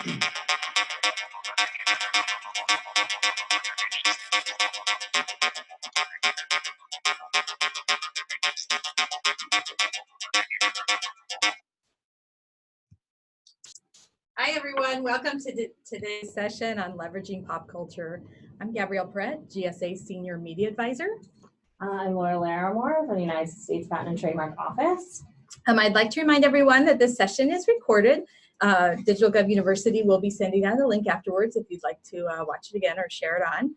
Hi, everyone. Welcome to today's session on leveraging pop culture. I'm Gabrielle Perret, GSA Senior Media Advisor. I'm Laura Larimore from the United States Patent and Trademark Office. I'd like to remind everyone that this session is recorded. DigitalGov University will be sending out a link afterwards if you'd like to watch it again or share it on.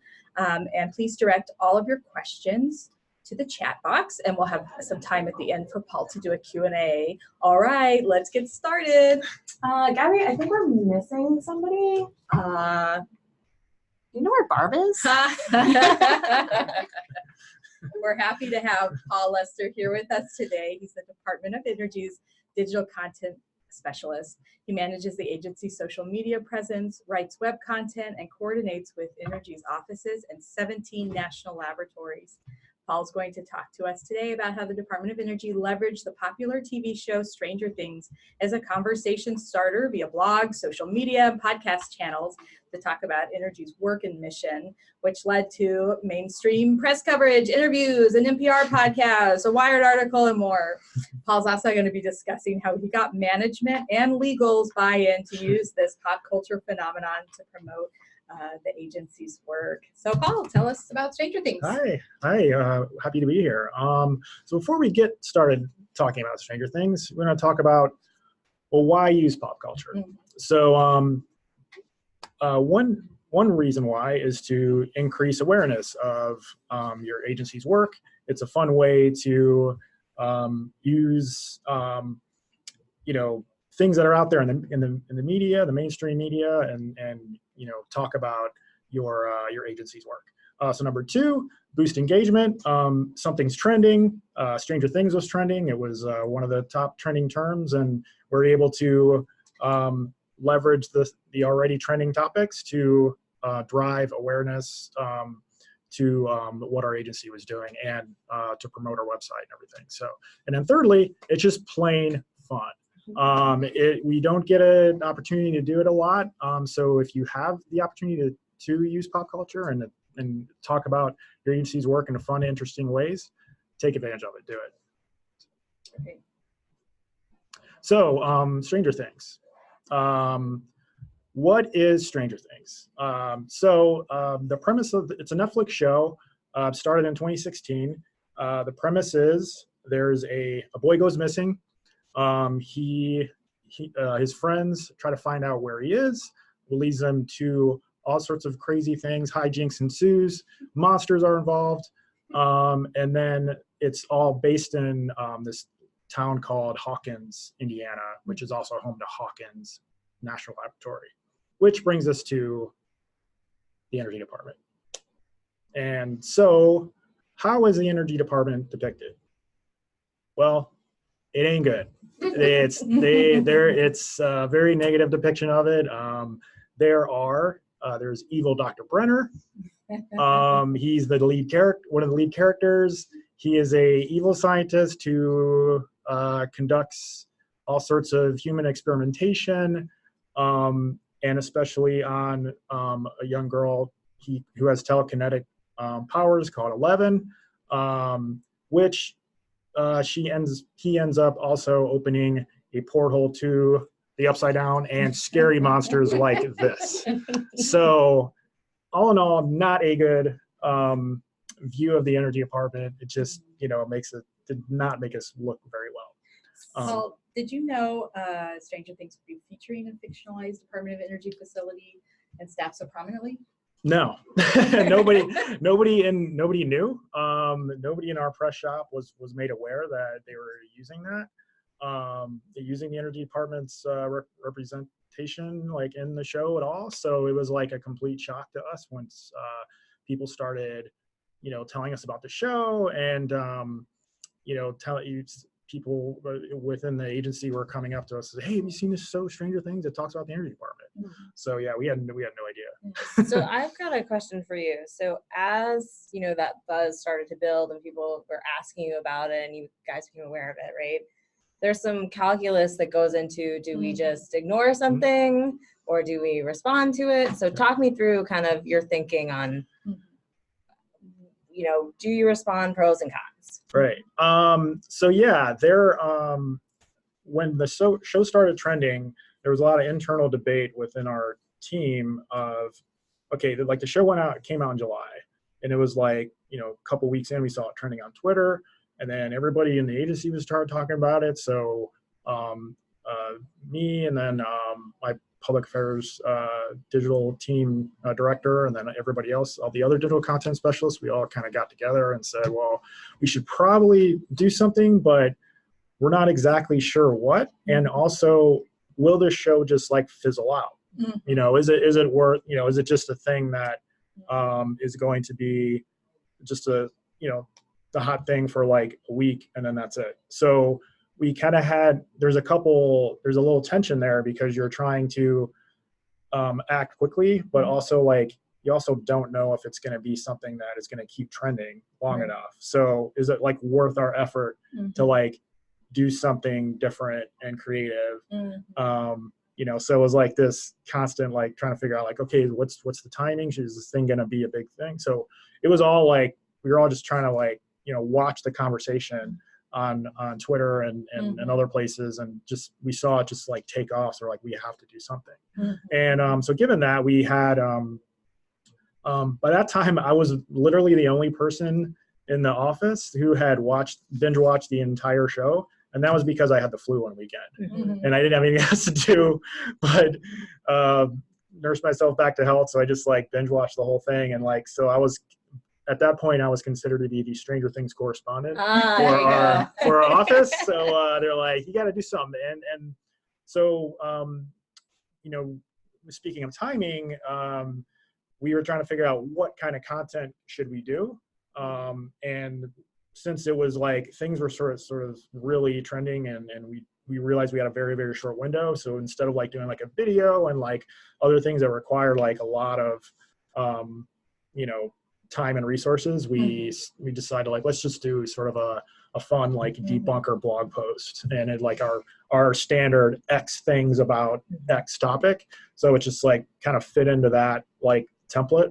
And please direct all of your questions to the chat box, and we'll have some time at the end for Paul to do a Q&A. All right, let's get started. Gabby, I think we're missing somebody. Do you know where Barb is? We're happy to have Paul Lester here with us today. He's the Department of Energy's Digital Content Specialist. He manages the agency's social media presence, writes web content, and coordinates with Energy's offices and 17 national laboratories. Paul's going to talk to us today about how the Department of Energy leveraged the popular TV show Stranger Things as a conversation starter via blogs, social media, and podcast channels to talk about Energy's work and mission, which led to mainstream press coverage, interviews, an NPR podcast, a Wired article, and more. Paul's also going to be discussing how he got management and legals buy-in to use this pop culture phenomenon to promote the agency's work. So Paul, tell us about Stranger Things. Hi, happy to be here. So before we get started talking about Stranger Things, we're going to talk about, well, why use pop culture? Mm-hmm. So one reason why is to increase awareness of your agency's work. It's a fun way to use things that are out there in the media, the mainstream media, and talk about your agency's work. So number two, boost engagement. Something's trending. Stranger Things was trending. It was one of the top trending terms, and we're able to leverage the already trending topics to drive awareness to what our agency was doing and to promote our website and everything. So, and then thirdly, it's just plain fun. We don't get an opportunity to do it a lot. So if you have the opportunity to use pop culture and talk about your agency's work in fun, interesting ways, take advantage of it, do it. Okay. So Stranger Things. What is Stranger Things? The premise of it's a Netflix show, started in 2016. The premise is there's a boy goes missing. His friends try to find out where he is, leads them to all sorts of crazy things. Hijinks ensues, monsters are involved, and then it's all based in this town called Hawkins, Indiana, which is also home to Hawkins National Laboratory, which brings us to the Energy Department. And so, how is the Energy Department depicted? Well, it ain't good. It's a very negative depiction of it. There's evil Dr. Brenner. He's the lead character, one of the lead characters. He is a evil scientist who conducts all sorts of human experimentation, and especially on a young girl who has telekinetic powers called 11, which he ends up also opening a portal to the Upside Down and scary monsters like this. So all in all, not a good view of the Energy Department. It just did not make us look very well. So did you know Stranger Things would be featuring a fictionalized Department of Energy facility and staff so prominently? No, nobody knew. Nobody in our press shop was made aware that they were using that. They're using the Energy Department's representation like in the show at all. So it was like a complete shock to us once people started, telling us about the show, and people within the agency were coming up to us and say, "Hey, have you seen this show Stranger Things? It talks about the Energy Department." Mm-hmm. So yeah, we had no idea. So I've got a question for you. So as that buzz started to build and people were asking you about it and you guys became aware of it, right? There's some calculus that goes into, do we just ignore something? or do we respond to it? So talk me through kind of your thinking on, do you respond, pros and cons? Right. So yeah, when the show started trending, there was a lot of internal debate within our team of, okay, like the show came out in July, and it was like, a couple weeks in, we saw it trending on Twitter, and then everybody in the agency started talking about it. So me, and then my public affairs digital team director, and then everybody else, all the other digital content specialists, we all kind of got together and said, well, we should probably do something, but we're not exactly sure what. And also, will this show just like fizzle out? Is it worth, is it just a thing that is going to be just the hot thing for like a week and then that's it? So we kind of there's a little tension there, because you're trying to act quickly, but also like, you also don't know if it's going to be something that is going to keep trending long enough. So is it like worth our effort to like do something different and creative? So it was like this constant, like trying to figure out like, okay, what's the timing? Is this thing going to be a big thing? So it was all like, we were all just trying to like, watch the conversation on Twitter and other places, and we saw it just like take off. So we're like, we have to do something. And so given that, we had, by that time, I was literally the only person in the office who had binge watched the entire show. And that was because I had the flu one weekend, and I didn't have anything else to do but nurse myself back to health. So I just like binge watched the whole thing. And like, so at that point, I was considered to be the Stranger Things correspondent for our office. So they're like, you got to do something. And so, speaking of timing, we were trying to figure out what kind of content should we do. And since it was like things were sort of really trending, and we realized we had a very, very short window. So instead of like doing like a video and like other things that require like a lot of, time and resources, we decided like, let's just do sort of a fun like debunker blog post, and it like our standard X things about X topic. So it just like kind of fit into that like template.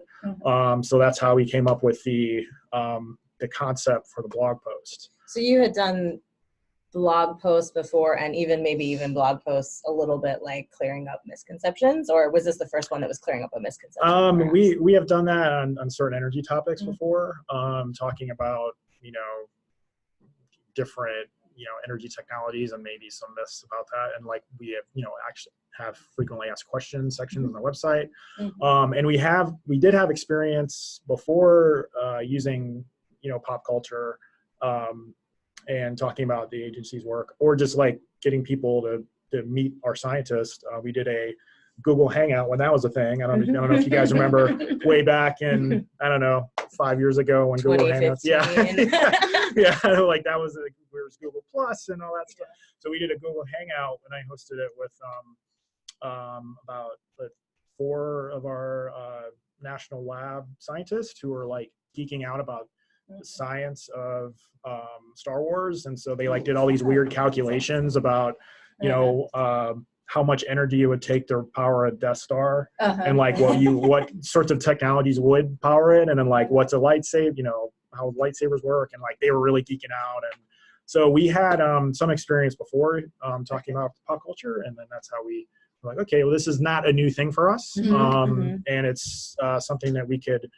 So that's how we came up with the concept for the blog post. So you had done blog posts before, and even blog posts a little bit like clearing up misconceptions, or was this the first one that was clearing up a misconception? We have done that on certain energy topics before, talking about different energy technologies and maybe some myths about that, and like we have actually have frequently asked questions sections on the website. And we did have experience before using pop culture and talking about the agency's work, or just like getting people to meet our scientists. We did a Google Hangout when that was a thing. I don't know if you guys remember way back in, 5 years ago when Google Hangouts. Yeah. Like that was Google Plus and all that stuff. So we did a Google Hangout, and I hosted it with about 4 of our national lab scientists who were like geeking out about the science of Star Wars. And so they like did all these weird calculations about how much energy it would take to power a Death Star, and like what sorts of technologies would power it, and then like what's a lightsaber, how lightsabers work, and like they were really geeking out. And so we had some experience before talking about pop culture, and then that's how we were like, okay, well, this is not a new thing for us, and it's something that we could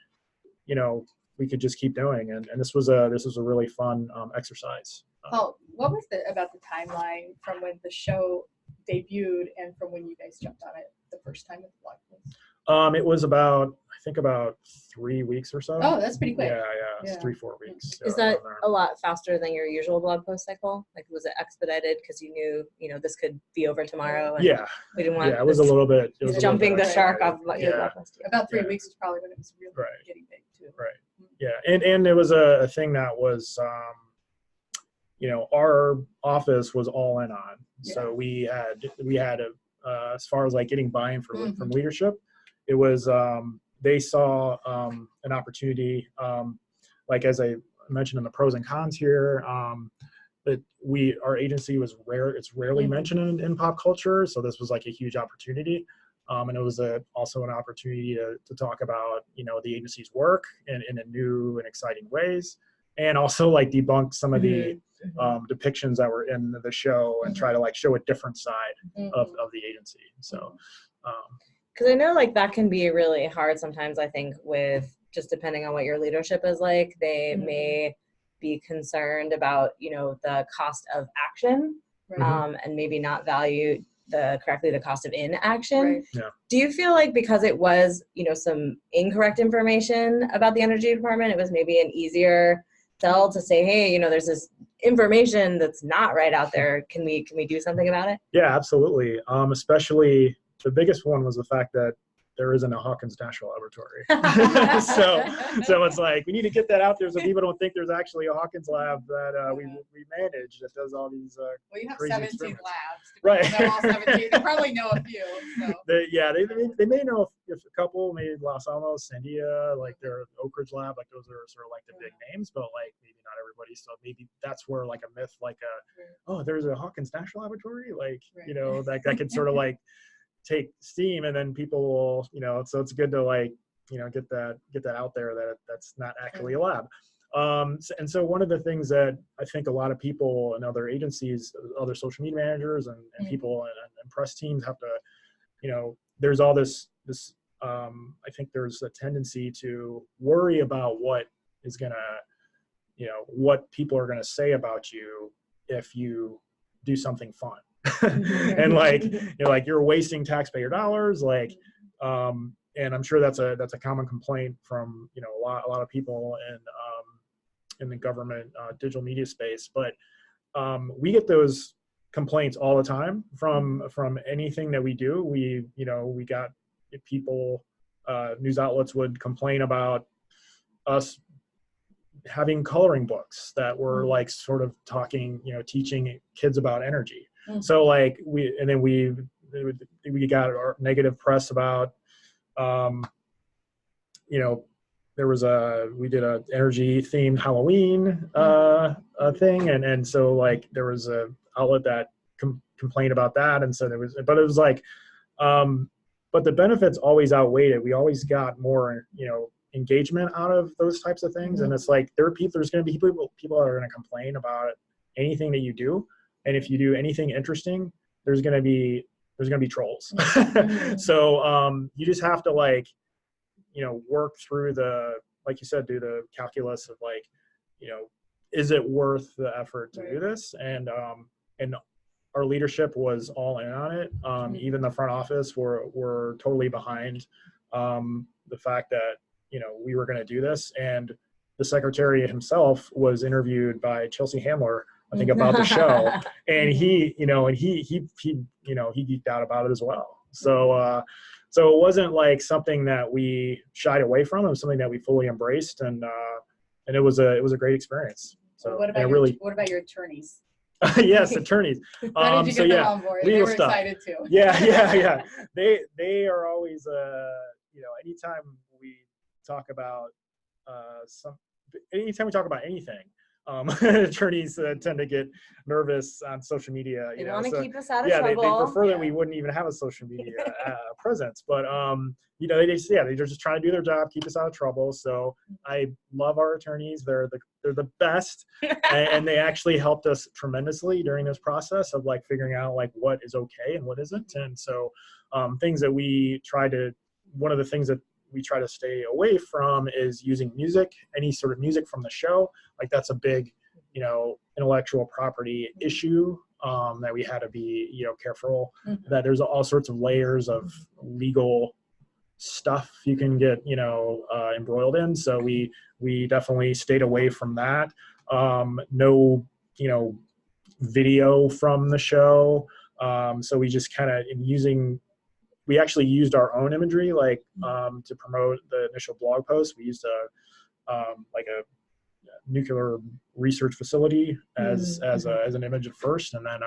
just keep doing. And this was a really fun exercise. Paul, what was about the timeline from when the show debuted and from when you guys jumped on it the first time with the blog post? It was about 3 weeks or so. Oh, that's pretty quick. Yeah. It's 3-4 weeks. Is that a lot faster than your usual blog post cycle? Like, was it expedited because you knew this could be over tomorrow? And yeah. We didn't want. Yeah, it was a little bit. Jumping the shark off your blog post. About 3 weeks is probably when it was really getting big too. Right. Yeah, and it was a thing that was, our office was all in on. So we had as far as like getting buy-in from leadership, it was they saw an opportunity, like as I mentioned in the pros and cons here, that our agency was rarely mentioned in pop culture, so this was like a huge opportunity. And it was also an opportunity to talk about, the agency's work in a new and exciting ways, and also like debunk some of the depictions that were in the show and try to like show a different side of the agency. So, because I know like that can be really hard sometimes, I think, with just depending on what your leadership is like, they may be concerned about, the cost of action, and maybe not value correctly the cost of inaction. Right. Yeah. Do you feel like because it was, some incorrect information about the energy department, it was maybe an easier sell to say, hey, there's this information that's not right out there. Can we do something about it? Yeah, absolutely. Especially the biggest one was the fact that there isn't a Hawkins National Laboratory. so it's like, we need to get that out there so people don't think there's actually a Hawkins lab that we manage that does all these well, you have crazy 17 experiments. labs. Right. Know all 17. They probably know a few. So. They may know if a couple, maybe Los Alamos, Sandia, like their Oak Ridge lab, like those are sort of like the big names, but like maybe not everybody. So maybe that's where like a myth, like there's a Hawkins National Laboratory, like, that could sort of like take steam, and then people will, so it's good to like, get that out there that that's not actually a lab. And so one of the things that I think a lot of people and other agencies, other social media managers and people and press teams have to, there's all this, I think there's a tendency to worry about what is gonna, what people are gonna say about you if you do something fun. And like, you're wasting taxpayer dollars, like, and I'm sure that's a common complaint from, a lot of people in the government digital media space. But we get those complaints all the time from anything that we do. We got people, news outlets would complain about us having coloring books that were like sort of talking, teaching kids about energy. So like we got our negative press about, we did a energy themed Halloween thing, and so like there was a outlet that complained about that, and so but it was like, but the benefits always outweighed it. We always got more, engagement out of those types of things, and it's like there's going to be people that are going to complain about anything that you do. And if you do anything interesting, there's going to be trolls. So you just have to like, work through like you said, do the calculus of like, is it worth the effort to do this? And our leadership was all in on it. Even the front office were totally behind the fact that, we were going to do this. And the secretary himself was interviewed by Chelsea Handler, I think, about the show, and he geeked out about it as well. So it wasn't like something that we shied away from. It was something that we fully embraced, and it was a great experience. So what about your attorneys? Yes, attorneys. How did you get them on board? They were stuff. Excited too. Yeah. They are always anytime we talk about anything. Attorneys tend to get nervous on social media. They want to keep us out of trouble. They prefer that we wouldn't even have a social media presence. But they're just trying to do their job, keep us out of trouble. So I love our attorneys. They're the best, and they actually helped us tremendously during this process of like figuring out like what is okay and what isn't. And so things that one of the things that we try to stay away from is using music, any sort of music from the show. Like that's a big, intellectual property issue that we had to be, careful that there's all sorts of layers of legal stuff you can get, embroiled in. So we definitely stayed away from that. No, video from the show. So we just kind of we actually used our own imagery, like to promote the initial blog post. We used a nuclear research facility as an image at first, and then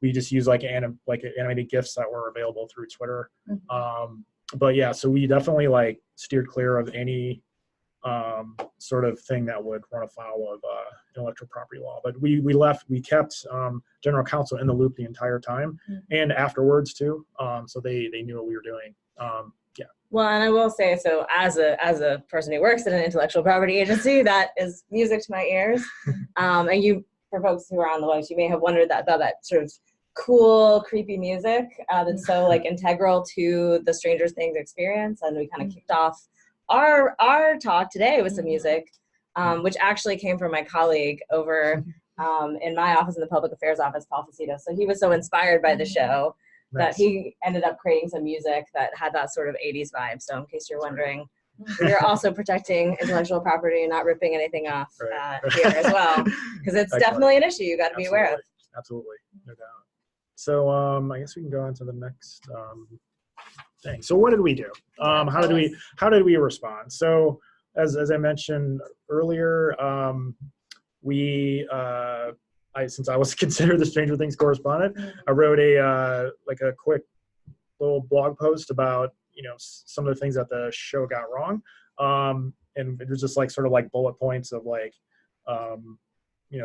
we just used like animated GIFs that were available through Twitter. But yeah, so we definitely like steered clear of any sort of thing that would run afoul of intellectual property law. But we kept general counsel in the loop the entire time and afterwards too. So they knew what we were doing. Yeah. Well, and I will say, so as a person who works at an intellectual property agency, that is music to my ears. And you, for folks who are on the website, you may have wondered about that sort of cool, creepy music that's so like integral to the Stranger Things experience. And we kind of kicked off our talk today with some music, which actually came from my colleague over in my office in the public affairs office, Paul Facito. So he was so inspired by the show that he ended up creating some music that had that sort of 80s vibe. So in case you're wondering, we're also protecting intellectual property and not ripping anything off here as well, because it's definitely an issue you got to be aware of. Absolutely, no doubt. So I guess we can go on to the next thing. So what did we do? How did we respond? So as I mentioned earlier, since I was considered the Stranger Things correspondent, I wrote a quick little blog post about some of the things that the show got wrong, and it was just sort of bullet points of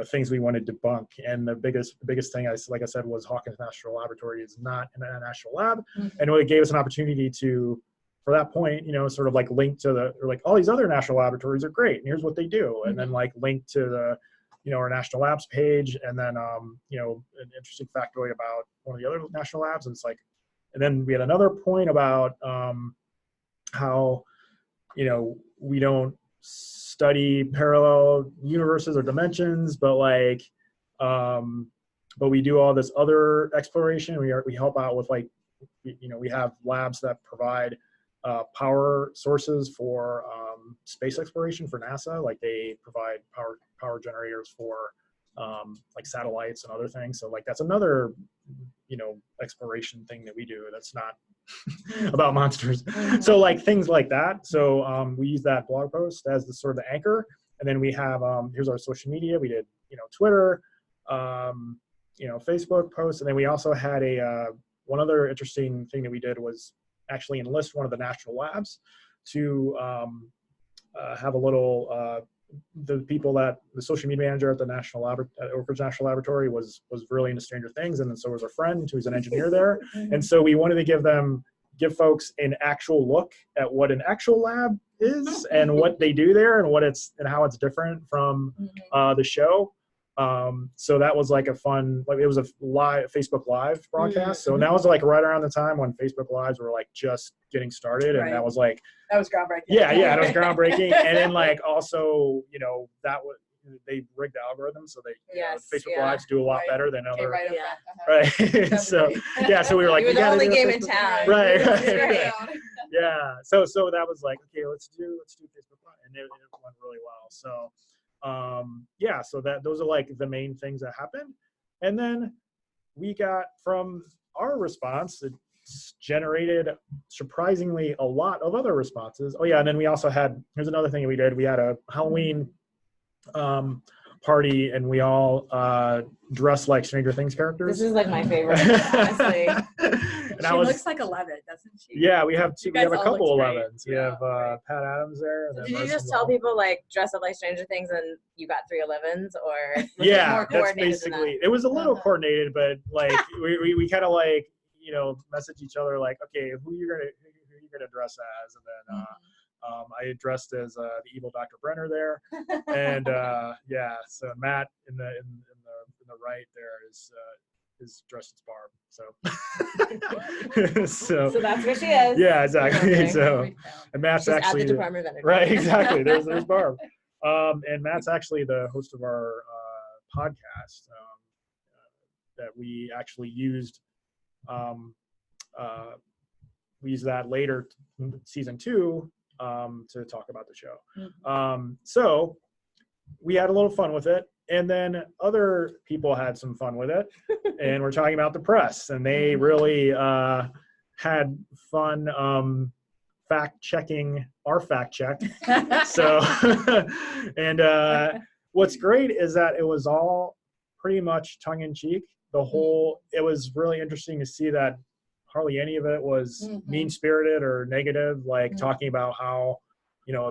things we wanted to debunk. And the biggest thing, like I said, was Hawkins National Laboratory is not a national lab, and it gave us an opportunity to, for that point, sort of link to all these other national laboratories are great, and here's what they do, and then link to the our national labs page, and then an interesting factoid about one of the other national labs, and and then we had another point about how we don't study parallel universes or dimensions, but we do all this other exploration. We help out with we have labs that provide power sources for space exploration for NASA. They provide power generators for satellites and other things. So that's another exploration thing that we do that's not about monsters. So things like that. So we use that blog post as the sort of the anchor, and then we have here's our social media. We did Twitter, Facebook posts, and then we also had one other interesting thing that we did was actually enlist one of the national labs to have a little the people that the social media manager at the Oak Ridge National Laboratory was really into Stranger Things, and then so was a friend who's an engineer there, and so we wanted to give folks an actual look at what an actual lab is and what they do there and how it's different from the show. So that was a fun, it was a live Facebook Live broadcast. So that was right around the time when Facebook Lives were just getting started, and that was that was groundbreaking. Yeah, it was groundbreaking. And then also, that was, they rigged the algorithm, so they Facebook Lives do a lot better than other. Right. So so we were you were the only game in town. Right. Yeah. So that was okay, let's do Facebook Live, and it went really well. So so those are the main things that happened. And then we got, from our response, it generated surprisingly a lot of other responses. Oh yeah, and then we also had, here's another thing that we did. We had a Halloween party, and we all dressed like Stranger Things characters. This is my favorite, honestly. And she looks like 11, doesn't she? Yeah, we have a couple 11s. We have Pat Adams there. So did you just tell people dress up like Stranger Things and you got 3 11s, or was it more coordinated? That's basically. It was a little coordinated, but we kind of message each other okay, who you're gonna dress as, and then I dressed as the evil Dr. Brenner there, and so Matt in the right there is dressed as Barb. So that's where she is. Yeah, exactly. So and Matt's She's actually at the Department of Energy. Right, exactly. There's Barb. And Matt's actually the host of our podcast that we actually used. We used that later, season 2, to talk about the show. So we had a little fun with it, and then other people had some fun with it, and we're talking about the press, and they really had fun fact-checking our fact-check. So, and what's great is that it was all pretty much tongue-in-cheek. It was really interesting to see that hardly any of it was mean-spirited or negative, talking about how,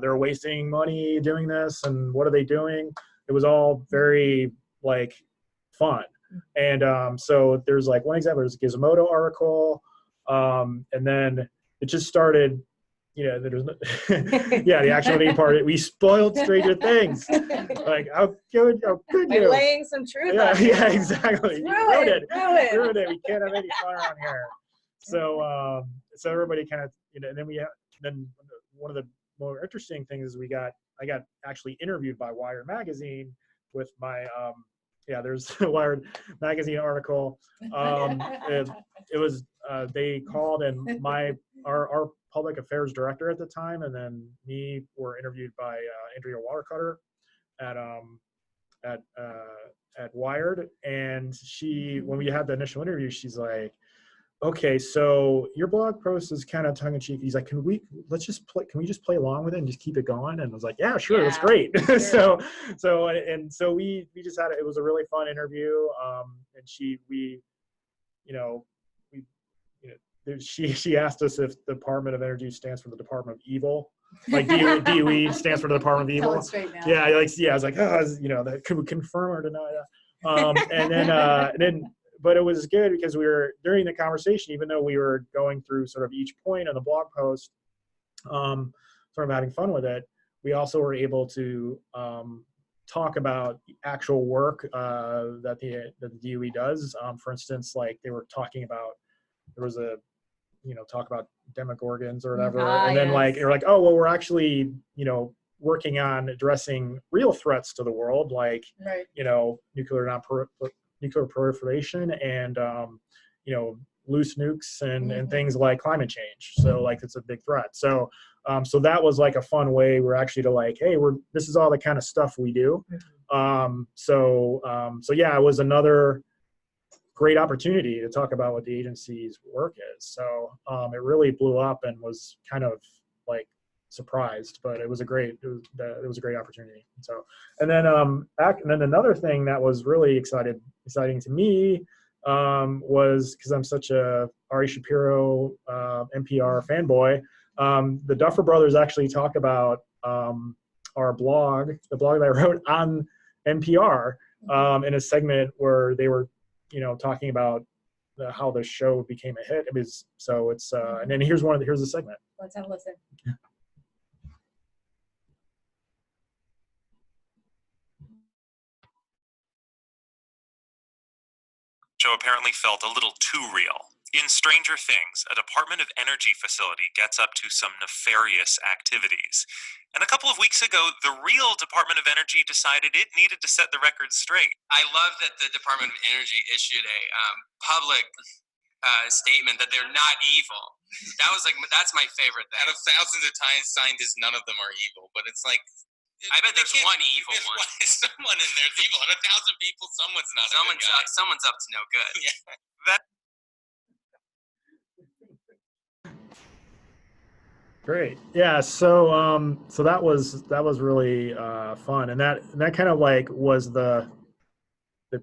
they're wasting money doing this, and what are they doing? It was all very like fun. And so there's like one example, there's a Gizmodo article, and then it just started, there's the actual part, we spoiled Stranger Things. Like, how good By laying some truth on it. Yeah, exactly. Ruined it. We can't have any fun around here. So so everybody kind of, and then one of the more interesting things is I got actually interviewed by Wired magazine with my there's a Wired magazine article. It was they called, and our public affairs director at the time, and then me were interviewed by Andrea Watercutter at Wired, and when we had the initial interview, she's like, okay, so your blog post is kind of tongue in cheek. He's like, can we just play along with it and just keep it going? And I was like, yeah, sure, that's great. Sure. so we just had it was a really fun interview. And she asked us if the Department of Energy stands for the Department of Evil. Like DOE stands for the Department of Evil. Tell it straight now. Yeah, I was like, that could we confirm or deny that? And then but it was good because we were, during the conversation, even though we were going through sort of each point of the blog post, sort of having fun with it, we also were able to talk about actual work that the DOE does. For instance, like they were talking about, there was a, talk about demogorgons or whatever. And then they're like, oh, well, we're actually, working on addressing real threats to the world, like, nuclear proliferation and loose nukes and things like climate change. So like it's a big threat. So so that was like a fun way we're actually to like, hey, this is all the kind of stuff we do. So yeah, it was another great opportunity to talk about what the agency's work is. So it really blew up and was kind of like surprised, but it was a great opportunity. So and then another thing that was really exciting to me was, because I'm such a Ari Shapiro NPR fanboy, the Duffer Brothers actually talk about our blog, the blog that I wrote on NPR, in a segment where they were talking about how the show became a hit. And then here's the segment. Let's have a listen. Show apparently felt a little too real. In Stranger Things, a Department of Energy facility gets up to some nefarious activities. And a couple of weeks ago, the real Department of Energy decided it needed to set the record straight. I love that the Department of Energy issued a public statement that they're not evil. That's my favorite thing. Out of thousands of scientists, none of them are evil, but it's like, I bet there's one evil one. Someone in there's evil. Out of 1,000 people, someone's not a good guy. Someone's up to no good. Yeah. Great. Yeah. So that was really fun, and that kind of like was the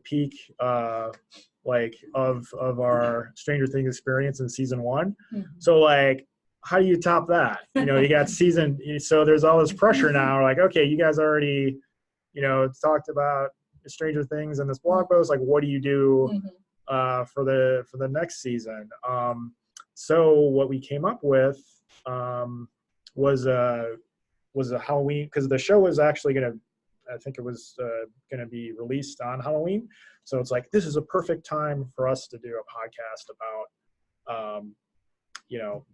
peak like of our Stranger Things experience in season 1. Mm-hmm. So like, how do you top that? You got so there's all this pressure now. Like, okay, you guys already, talked about Stranger Things in this blog post. Like, what do you do for the next season? So what we came up with was a Halloween, because the show was actually I think it was gonna be released on Halloween. So it's like, this is a perfect time for us to do a podcast about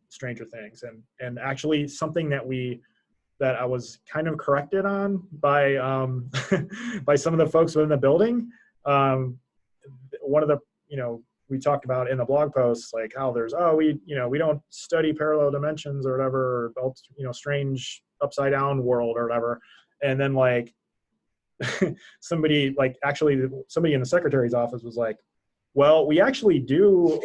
Stranger Things, and actually something that I was kind of corrected on by by some of the folks within the building. One of the we talked about in the blog posts, like how there's we don't study parallel dimensions or whatever, or strange upside down world or whatever, and then like somebody in the secretary's office was like, well, we actually do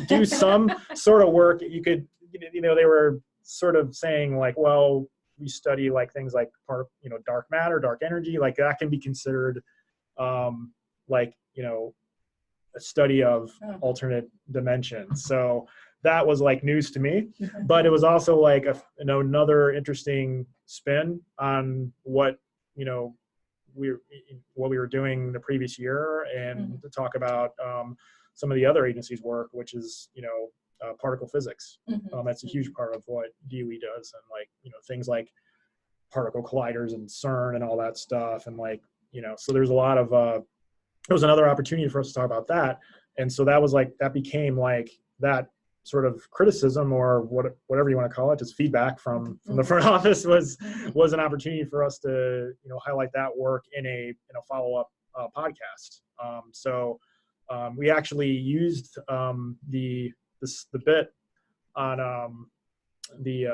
do some sort of work. You could, they were sort of saying like, well, we study like things like dark matter, dark energy, like that can be considered a study of alternate dimensions. So that was like news to me, but it was also like another interesting spin on what we were doing the previous year, and to talk about some of the other agencies' work, which is particle physics. That's a huge part of what DOE does, and things like particle colliders and CERN and all that stuff, and so there's a lot of it was another opportunity for us to talk about that. And so that became that sort of criticism, or whatever you want to call it, just feedback from the front office was an opportunity for us to highlight that work in a follow-up podcast. So we actually used the bit on the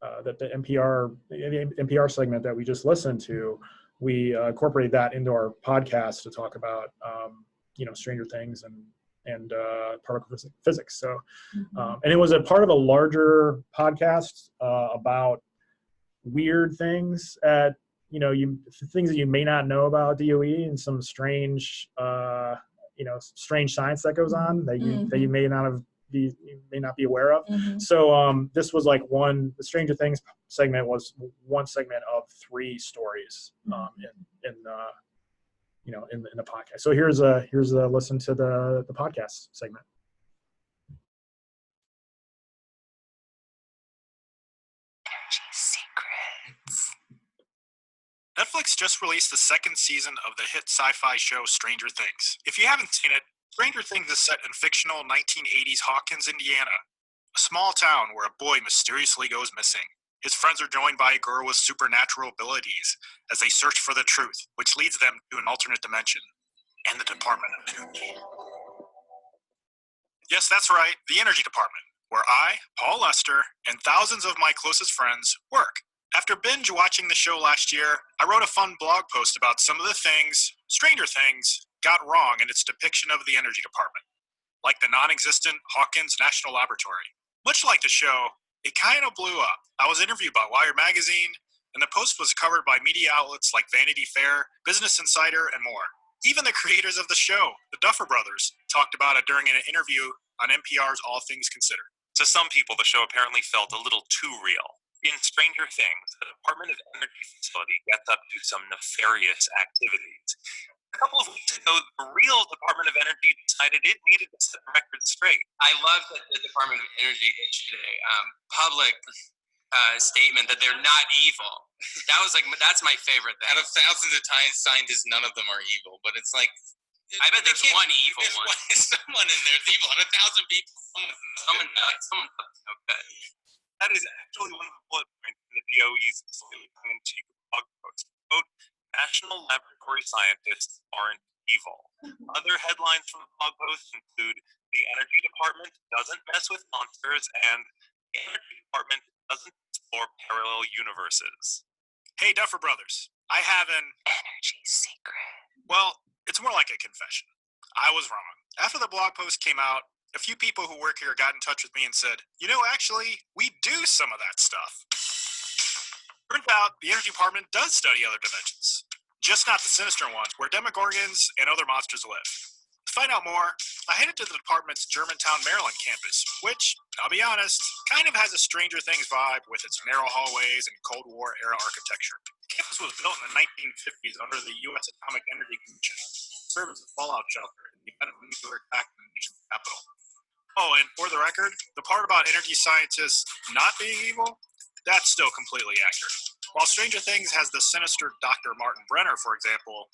NPR segment that we just listened to. We incorporated that into our podcast to talk about Stranger Things and particle physics. So, and it was a part of a larger podcast about weird things things that you may not know about DOE, and some strange, strange science that goes on that you may not be aware of. So this was the Stranger Things segment was one segment of 3 stories in the podcast. So here's a listen to the podcast segment. Netflix just released the 2nd season of the hit sci-fi show Stranger Things. If you haven't seen it, Stranger Things is set in fictional 1980s Hawkins, Indiana, a small town where a boy mysteriously goes missing. His friends are joined by a girl with supernatural abilities as they search for the truth, which leads them to an alternate dimension and the Department of Energy. Yes, that's right, the Energy Department, where I, Paul Lester, and thousands of my closest friends work. After binge watching the show last year, I wrote a fun blog post about some of the things Stranger Things got wrong in its depiction of the Energy Department, like the non-existent Hawkins National Laboratory. Much like the show, it kind of blew up. I was interviewed by Wired Magazine, and the post was covered by media outlets like Vanity Fair, Business Insider, and more. Even the creators of the show, the Duffer Brothers, talked about it during an interview on NPR's All Things Considered. To some people, the show apparently felt a little too real. In Stranger Things, the Department of Energy facility gets up to some nefarious activities. A couple of weeks ago, the real Department of Energy decided it needed to set the record straight. I love that the Department of Energy issued a public statement that they're not evil. That's my favorite thing. Out of thousands of scientists, none of them are evil, but it's like, I bet there's one evil one. Someone in there's evil. Out of 1,000 people, someone Okay. That is actually one of the bullet points in the DOE's tongue-in-cheek blog post. Quote, National Laboratory Scientists aren't evil. Other headlines from the blog post include the Energy Department doesn't mess with monsters, and the Energy Department doesn't explore parallel universes. Hey, Duffer Brothers, I have an Energy secret. Well, it's more like a confession. I was wrong. After the blog post came out, a few people who work here got in touch with me and said, actually, we do some of that stuff. Turns out the Energy Department does study other dimensions, just not the sinister ones where Demogorgons and other monsters live. To find out more, I headed to the department's Germantown, Maryland campus, which, I'll be honest, kind of has a Stranger Things vibe with its narrow hallways and Cold War era architecture. The campus was built in the 1950s under the U.S. Atomic Energy Commission, served as a fallout shelter in the event of a nuclear attack in the nation's capital. Oh, and for the record, the part about energy scientists not being evil, that's still completely accurate. While Stranger Things has the sinister Dr. Martin Brenner, for example,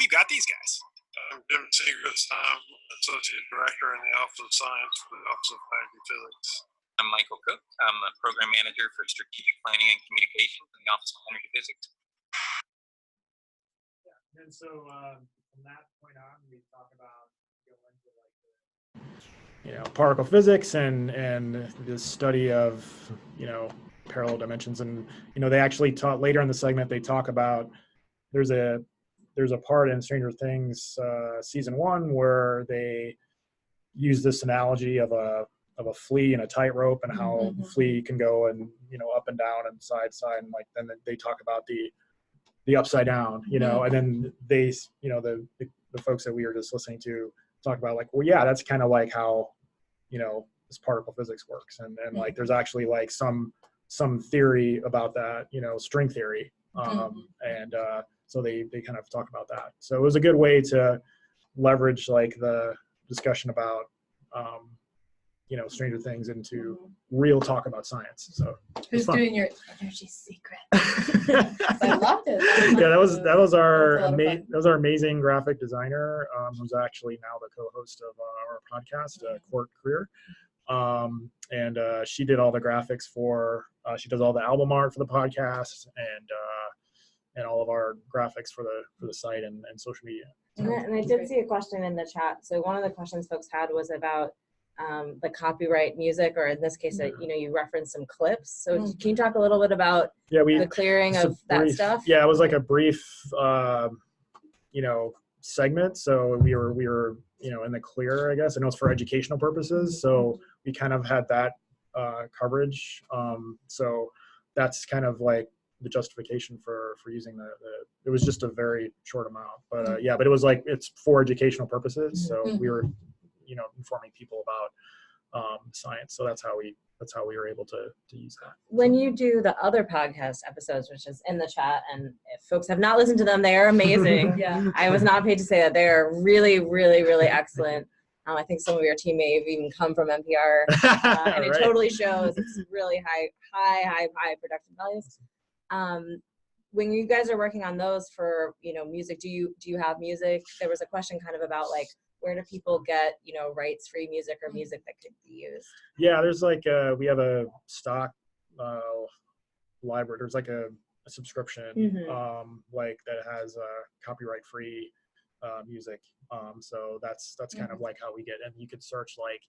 we've got these guys. I'm Jim Seacrest. I'm Associate Director in the Office of Science for the Office of Energy Physics. I'm Michael Cook. I'm a Program Manager for Strategic Planning and Communications in the Office of Energy Physics. Yeah, and so from that point on, we talk about particle physics and the study of parallel dimensions, and they actually talk later in the segment. They talk about there's a part in Stranger Things season 1 where they use this analogy of a flea and a tightrope, and how the flea can go and up and down and side and then they talk about the upside down, and then they the folks that we were just listening to talk about well, yeah, that's kind of like how this particle physics works, and like there's actually like some theory about that, you know, string theory, and so they kind of talk about that. So it was a good way to leverage like the discussion about you know, Stranger Things into real talk about science. So who's doing your energy secret? I loved it. Yeah, that was our amazing graphic designer, who's actually now the co-host of our podcast, Court Career. And she did all the graphics for. She does all the album art for the podcast and all of our graphics for the site and social media. And I did see a question in the chat. So one of the questions folks had was about the copyright music, or in this case, you know, you referenced some clips. So can you talk a little bit about the clearing of that stuff? Yeah, it was like a brief, you know, segment. So we were, you know, in the clear, I guess. I know it's for educational purposes. So we kind of had that coverage. So that's kind of like the justification for using it was just a very short amount, but yeah, but it was like, it's for educational purposes. So we were, you know, informing people about science. So that's how we were able to use that. When you do the other podcast episodes, which is in the chat, and if folks have not listened to them, they are amazing. Yeah. I was not paid to say that. They're really, really, really excellent. I think some of your team may have even come from NPR, and it totally shows. It's really high production values. When you guys are working on those for, you know, music, do you have music? There was a question kind of about like, where do people get, you know, rights-free music or music that could be used? Yeah, there's like we have a stock library. There's like a subscription like that has copyright-free music. So that's kind of like how we get. And you could search, like,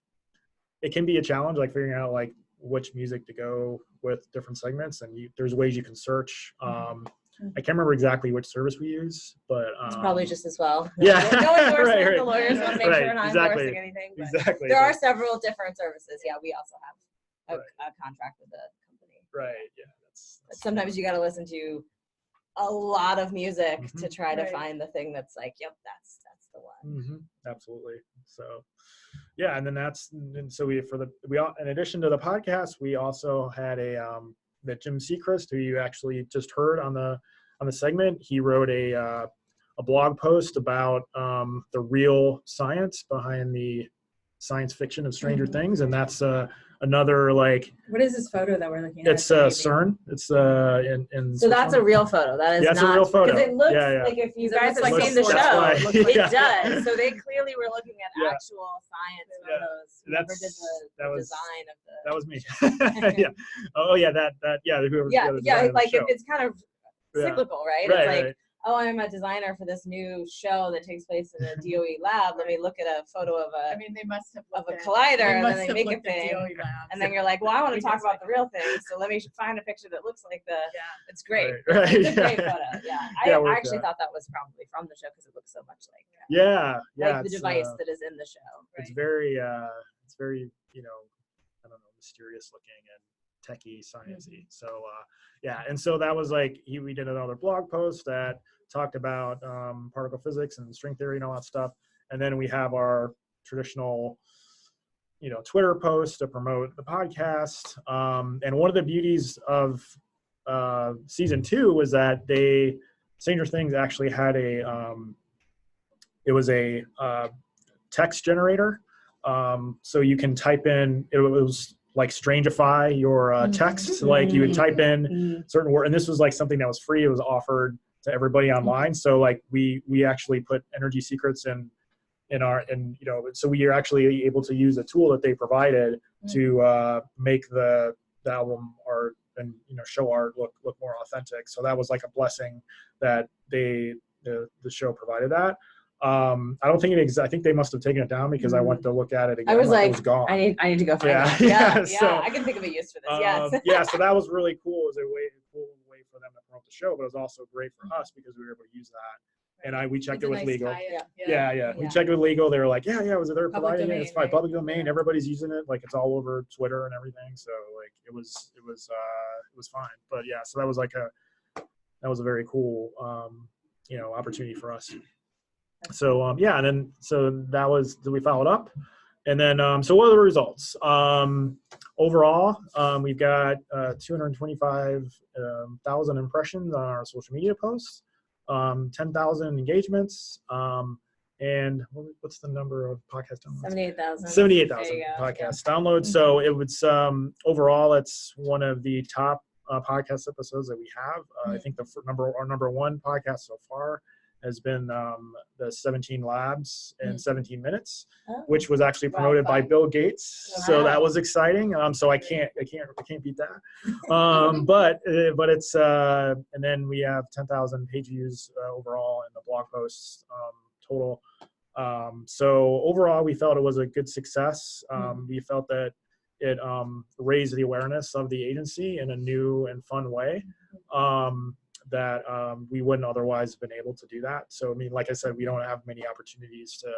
it can be a challenge, like figuring out like which music to go with different segments, and there's ways you can search. I can't remember exactly which service we use, but it's probably just as well. Yeah, no endorsement. right. The lawyers want to make sure we're not endorsing anything. But exactly. There are several different services. Yeah, we also have a contract with a company. Right. Yeah. That's sometimes you got to listen to a lot of music to try to find the thing that's like, yep, that's the one. Absolutely. So, yeah, and then so in addition to the podcast, we also had that Jim Seacrest, who you actually just heard on the segment. He wrote a blog post about the real science behind the science fiction of Stranger Things, and that's another, like, what is this photo that we're looking at? It's CERN. It's in so that's a real photo. That is not a real photo. Because it looks like, if you guys have seen the show, it does. So they clearly were looking at actual science photos. Whoever did the design of the. That was me. Yeah. Oh yeah, that whoever. Yeah, like it's kind of cyclical, right? Right, it's like, oh, I'm a designer for this new show that takes place in a DOE lab. Let me look at a photo of a. I mean, they must have of a collider, and then they make a thing, and then you're like, well, I want to talk about the real thing, so let me find a picture that looks like the. Yeah. It's great. Right. It's a great photo. Yeah, I actually thought that was probably from the show because it looks so much like. Like the device that is in the show. Right? It's very, you know, I don't know, mysterious looking and techie, sciencey. So yeah, and so that was like we did another blog post that talked about particle physics and string theory and all that stuff, and then we have our traditional, you know, Twitter post to promote the podcast. And one of the beauties of season 2 was that Stranger Things actually had it was a text generator, so you can type in, it was like Strangify your text, like you would type in certain word, and this was like something that was free. It was offered to everybody online. So like we actually put energy secrets in you know, so we are actually able to use a tool that they provided to make the album art and, you know, show art look more authentic. So that was like a blessing that the show provided that. I don't think it exists. I think they must have taken it down because I went to look at it again. I was like, it was gone. I need to go find it. Yeah. So, I can think of a use for this. Yeah, so that was really cool. It was a cool way for them to promote the show, but it was also great for us because we were able to use that. And we checked it with legal. Yeah. We checked it with legal. They were like, yeah, was it they're providing it? It's fine. Public domain. Everybody's using it. Like, it's all over Twitter and everything. So like it was fine. But yeah, so that was a very cool you know, opportunity for us. So and then so we followed up, And then, so what are the results? Overall, we've got 225,000 impressions on our social media posts, 10,000 engagements, and what's the number of podcast downloads? 78,000. 78,000 podcast downloads. So it was, overall, it's one of the top podcast episodes that we have. I think our number one podcast so far has been the 17 Labs in 17 minutes, which was actually promoted by Bill Gates. Wow. So that was exciting. So I can't beat that. But it's and then we have 10,000 page views overall in the blog posts total. So overall, we felt it was a good success. We felt that it raised the awareness of the agency in a new and fun way. That we wouldn't otherwise have been able to do that. So, I mean, like I said, we don't have many opportunities to,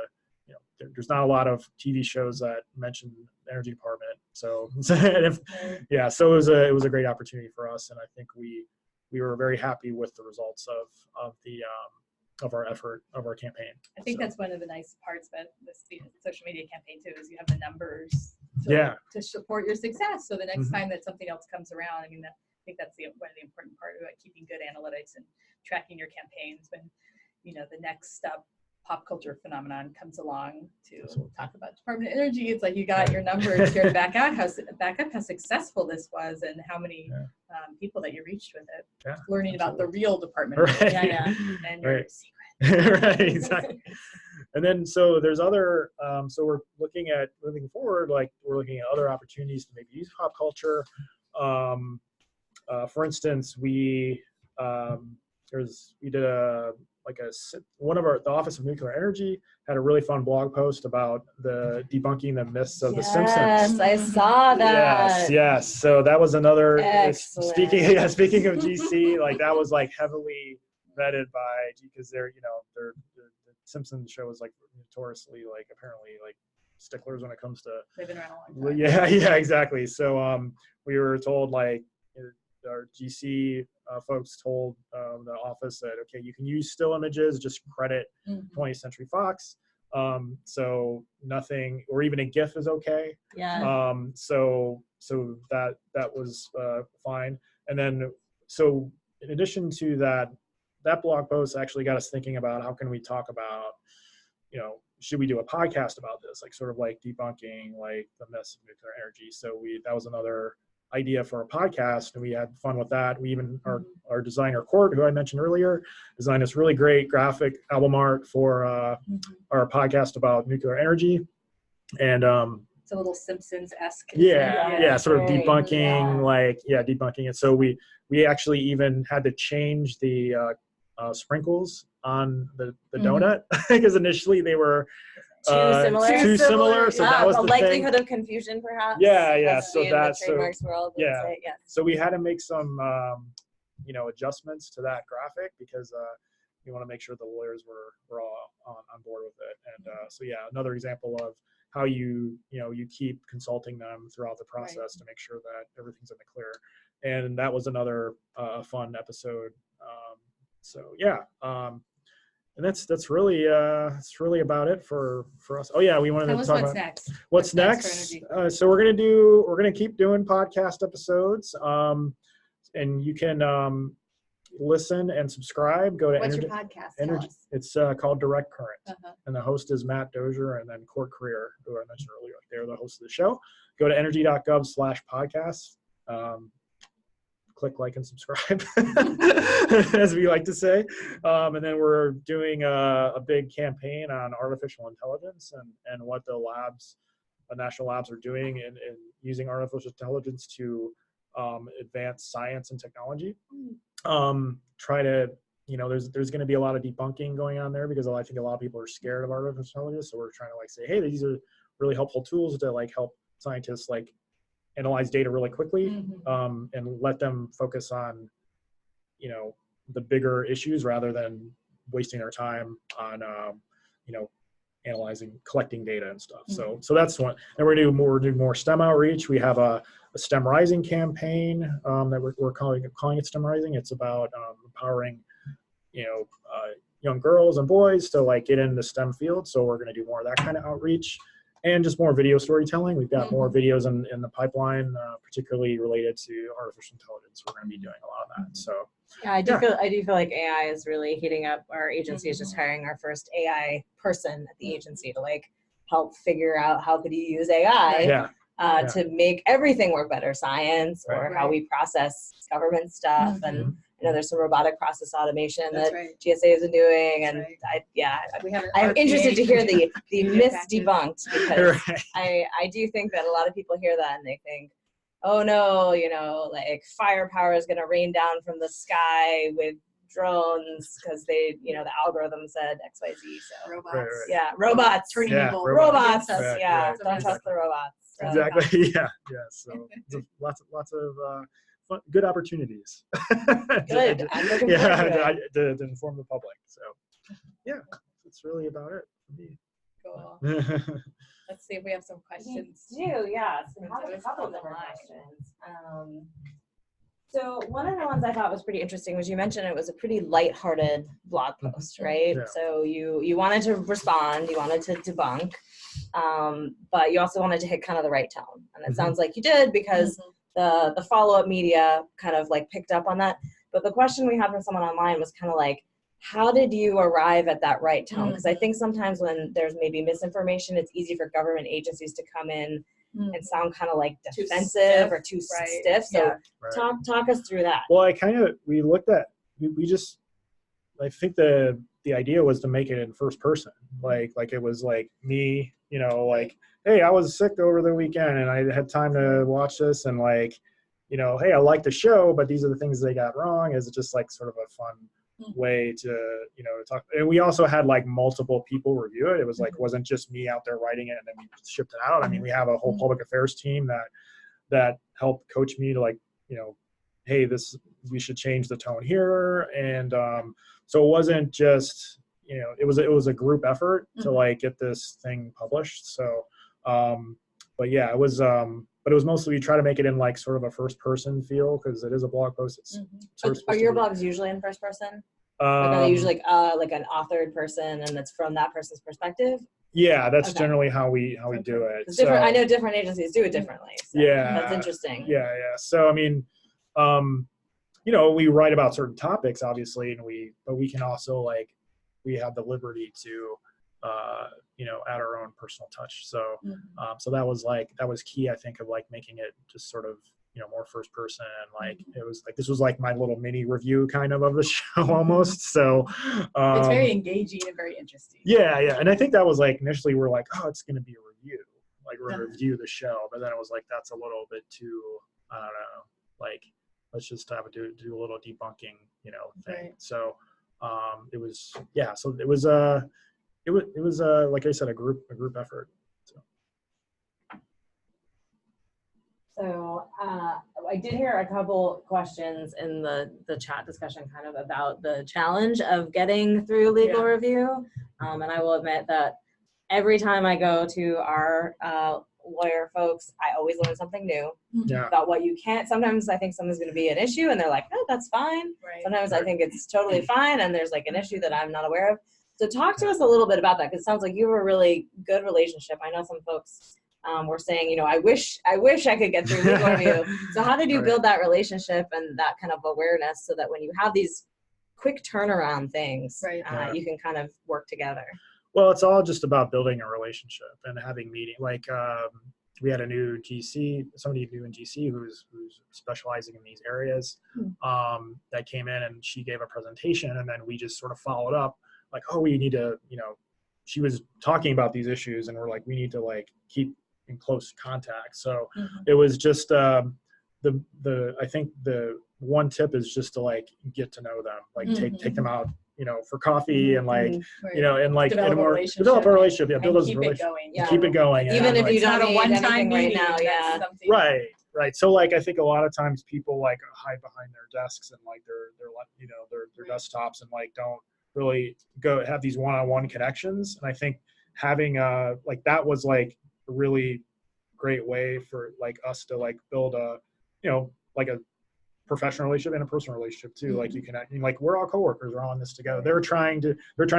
there's not a lot of TV shows that mention the energy department. So, so it was a great opportunity for us. And I think we were very happy with the results of our effort, of our campaign. I think that's one of the nice parts about this social media campaign too, is you have the numbers to support your success. So the next time that something else comes around, I mean, I think that's one of the important part about keeping good analytics and tracking your campaigns when, the next pop culture phenomenon comes along to talk about Department of Energy. It's like you got your numbers here to back up how successful this was and how many people that you reached with it. Yeah, learning about the real department. Right. And your secret. Right, exactly. And then, so there's other, so we're looking at moving forward, like we're looking at other opportunities to maybe use pop culture. For instance, we did the Office of Nuclear Energy had a really fun blog post about the debunking the myths of the Simpsons. Yes, I saw that. Yes. So that was another. Excellent. Speaking of GC, like that was like heavily vetted by, because the Simpsons show is like notoriously like apparently like sticklers when it comes to. They've been around a long time. Yeah, exactly. So we were told like. Our GC folks told the office that, okay, you can use still images, just credit 20th Century Fox. So nothing, or even a GIF is okay. Yeah. So that was fine. And then, so in addition to that blog post actually got us thinking about how can we talk about, should we do a podcast about this, like sort of like debunking like the myths of nuclear energy. So that was another idea for a podcast, and we had fun with that. We even our designer Court, who I mentioned earlier, designed this really great graphic album art for our podcast about nuclear energy, and it's a little Simpsons-esque. Yeah, sort of debunking, debunking it. So we actually even had to change the sprinkles on the donut because initially they were too similar. So that was the likelihood of confusion, perhaps. Yeah. So that's the trademarks world. Say, So we had to make some, adjustments to that graphic because we want to make sure the lawyers were all on board with it. And another example of how you keep consulting them throughout the process to make sure that everything's in the clear. And that was another fun episode. And that's really about it for us. Oh yeah, we wanted to talk about next. What's next? So we're gonna keep doing podcast episodes. And you can listen and subscribe. Go to What's your podcast? Energy. It's called Direct Current, and the host is Matt Dozer, and then Court Career, who I mentioned earlier. They're the host of the show. Go to energy.gov/podcast. Click like and subscribe, as we like to say. And then we're doing a big campaign on artificial intelligence and what the national labs are doing in using artificial intelligence to advance science and technology. Try to, there's going to be a lot of debunking going on there because I think a lot of people are scared of artificial intelligence. So we're trying to say, hey, these are really helpful tools to help scientists analyze data really quickly and let them focus on, the bigger issues rather than wasting our time on, collecting data and stuff. So that's one. And we're doing more STEM outreach. We have a STEM Rising campaign that we're calling it STEM Rising. It's about empowering, young girls and boys to get into the STEM field. So we're going to do more of that kind of outreach. and just more video storytelling. We've got more videos in the pipeline, particularly related to artificial intelligence. We're going to be doing a lot of that. So yeah, I do feel like AI is really heating up. Our agency is just hiring our first AI person at the agency to like help figure out how could you use AI to make everything work better, science or how we process government stuff. And you know, there's some robotic process automation that GSA has been doing, and I'm interested to hear the myths debunked, because I do think that a lot of people hear that and they think, oh no, you know, like firepower is going to rain down from the sky with drones because they, you know, the algorithm said XYZ. So Robots. Yeah, robots. Turning evil. Robots. Right, Don't trust the robots. So. Exactly. Yeah. So lots of fun, good opportunities. Good. I'm looking forward to it. To inform the public. So yeah, that's really about it for me. Cool. Let's see if we have some questions. We do, yeah. So we have a couple different questions. So one of the ones I thought was pretty interesting was you mentioned it was a pretty lighthearted blog post, right? Yeah. So you wanted to respond, you wanted to debunk, but you also wanted to hit kind of the right tone. And it sounds like you did, because the follow-up media kind of like picked up on that. But the question we had from someone online was kind of like, how did you arrive at that right tone? Because I think sometimes when there's maybe misinformation, it's easy for government agencies to come in and sound kind of like defensive or too stiff. So talk us through that. Well, we looked at, I think the idea was to make it in first person. Like it was like me, you know, like, hey, I was sick over the weekend and I had time to watch this, and like, you know, hey, I like the show, but these are the things they got wrong. Is just like sort of a fun way to, you know, to talk. And we also had like multiple people review it. It was like, wasn't just me out there writing it and then we shipped it out. I mean, we have a whole public affairs team that helped coach me to, like, you know, hey, we should change the tone here. And so it wasn't just, you know, it was a group effort to like get this thing published. So but yeah, it was mostly, we try to make it in like sort of a first person feel, because it is a blog post. It's are your blogs usually in first person? Are they usually like an authored person and it's from that person's perspective? Yeah, that's generally how we do it. So, I know different agencies do it differently. So that's interesting. Yeah. So I mean, you know, we write about certain topics, obviously, but we can also, like, we have the liberty to you know, add our own personal touch. So so that was key, I think, of like making it just sort of, you know, more first person, and like it was like, this was like my little mini review kind of the show almost. So it's very engaging and very interesting. Yeah. And I think that was like, initially we're like, oh, it's going to be a review, like we're going to review the show, but then it was like, that's a little bit too, I don't know, like, let's just have do a little debunking, you know, thing. So it was, so it was like I said, a group effort. So I did hear a couple questions in the chat discussion kind of about the challenge of getting through legal review. And I will admit that every time I go to our lawyer folks, I always learn something new about what you can't. Sometimes I think something's going to be an issue and they're like, oh, that's fine. Sometimes I think it's totally fine and there's like an issue that I'm not aware of. So talk to us a little bit about that, because it sounds like you have a really good relationship. I know some folks were saying, you know, I wish I could get through legal review. So how did you build that relationship and that kind of awareness so that when you have these quick turnaround things, you can kind of work together? Well, it's all just about building a relationship and having meetings. Like we had a new GC, somebody new in GC who's specializing in these areas that came in, and she gave a presentation, and then we just sort of followed up. Like, oh, we need to, you know, she was talking about these issues and we're like, we need to like keep in close contact. So it was just I think the one tip is just to like get to know them, like take them out, you know, for coffee and like, you know, and like develop a relationship, build those relationships, keep it going. Even if like, you don't need a one-time meeting right now, Right. So like, I think a lot of times people like hide behind their desks and like their desktops and like don't really go have these one-on-one connections. And I think having like that was like a really great way for like us to like build a, you know, like a professional relationship and a personal relationship too. Like you can, like we're all coworkers, we're all in this together. They're trying to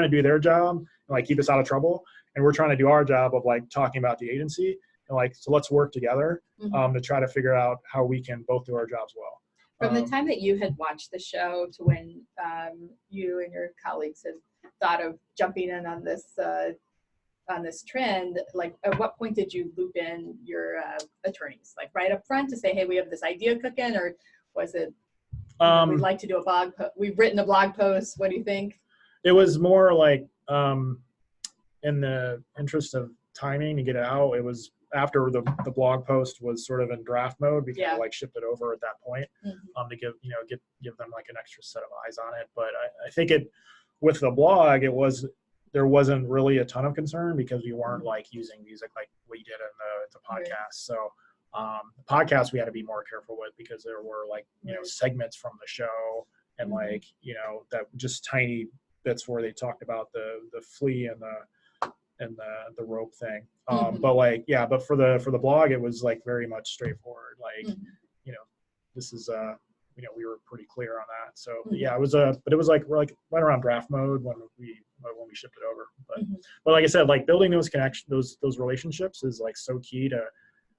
do their job and like keep us out of trouble, and we're trying to do our job of like talking about the agency, and like, so let's work together to try to figure out how we can both do our jobs well. From the time that you had watched the show to when you and your colleagues had thought of jumping in on this trend, like at what point did you loop in your attorneys, like right up front to say, hey, we have this idea cooking, or was it, we'd like to do a blog we've written a blog post, what do you think? It was more like in the interest of timing to get it out. It was after the blog post was sort of in draft mode, we kind of like shipped it over at that point to give them like an extra set of eyes on it. But I think with the blog, there wasn't really a ton of concern because we weren't like using music like we did in the podcast. So the podcast we had to be more careful with because there were like, segments from the show and like, that just tiny bits where they talked about the flea and the rope thing. But for the blog, it was like very much straightforward. Like, this is, we were pretty clear on that. So it was but it was like, we're like right around draft mode when we shipped it over. But like I said, like building those connections, those relationships is like so key to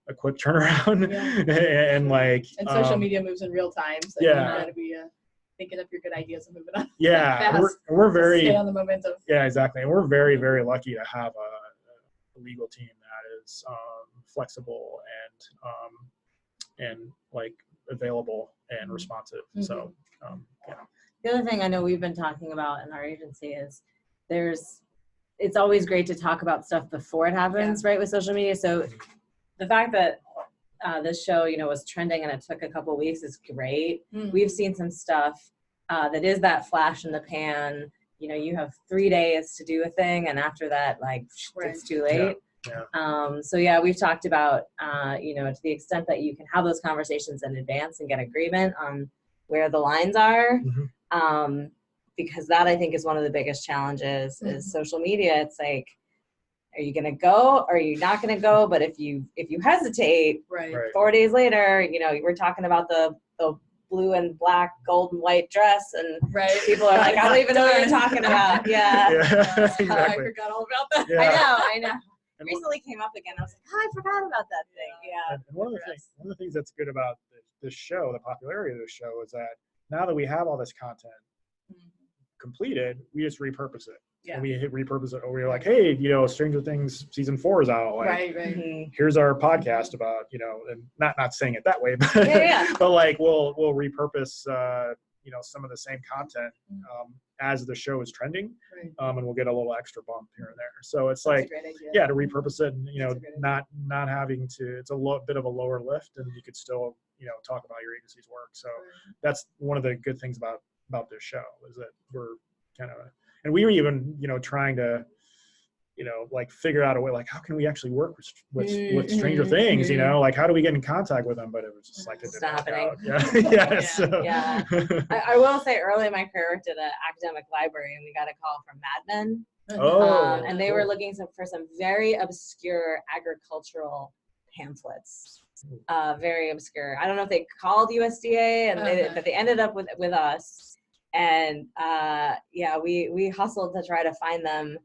a quick turnaround. and social media moves in real time. So you gotta be thinking of your good ideas and moving on. Yeah. we're very, stay on the momentum. Yeah, exactly. And we're very, very lucky to have a legal team that is flexible and like available and responsive. So, The other thing I know we've been talking about in our agency is it's always great to talk about stuff before it happens, right, with social media. So the fact that this show, was trending and it took a couple of weeks is great. We've seen some stuff that is that flash in the pan. You have 3 days to do a thing, and after that, like, it's too late. We've talked about, to the extent that you can have those conversations in advance and get agreement on where the lines are, because that, I think, is one of the biggest challenges is social media. It's like, are you going to go or are you not going to go? But if you hesitate, 4 days later, we're talking about the blue and black, gold and white dress, and people are like, I don't even know what you're talking about. Exactly. I forgot all about that. I know. Recently came up again. I was like, I forgot about that thing. And one of the things that's good about this show, the popularity of this show, is that now that we have all this content completed, we just repurpose it. And we repurpose it. Or we're like, hey, Stranger Things season 4 is out. Like, here's our podcast about, and not saying it that way, but but like we'll repurpose some of the same content as the show is trending, and we'll get a little extra bump here and there. So it's like, to repurpose it, and not having to. It's a bit of a lower lift, and you could still talk about your agency's work. So that's one of the good things about this show is that we're kind of. And we were even, trying to, like figure out a way, like how can we actually work with Stranger Things, like how do we get in contact with them? But it was just like it didn't work out. I will say early in my career, I worked at an academic library, and we got a call from Mad Men, and they were looking for some very obscure agricultural pamphlets, very obscure. I don't know if they called USDA, but they ended up with us. And we hustled to try to find them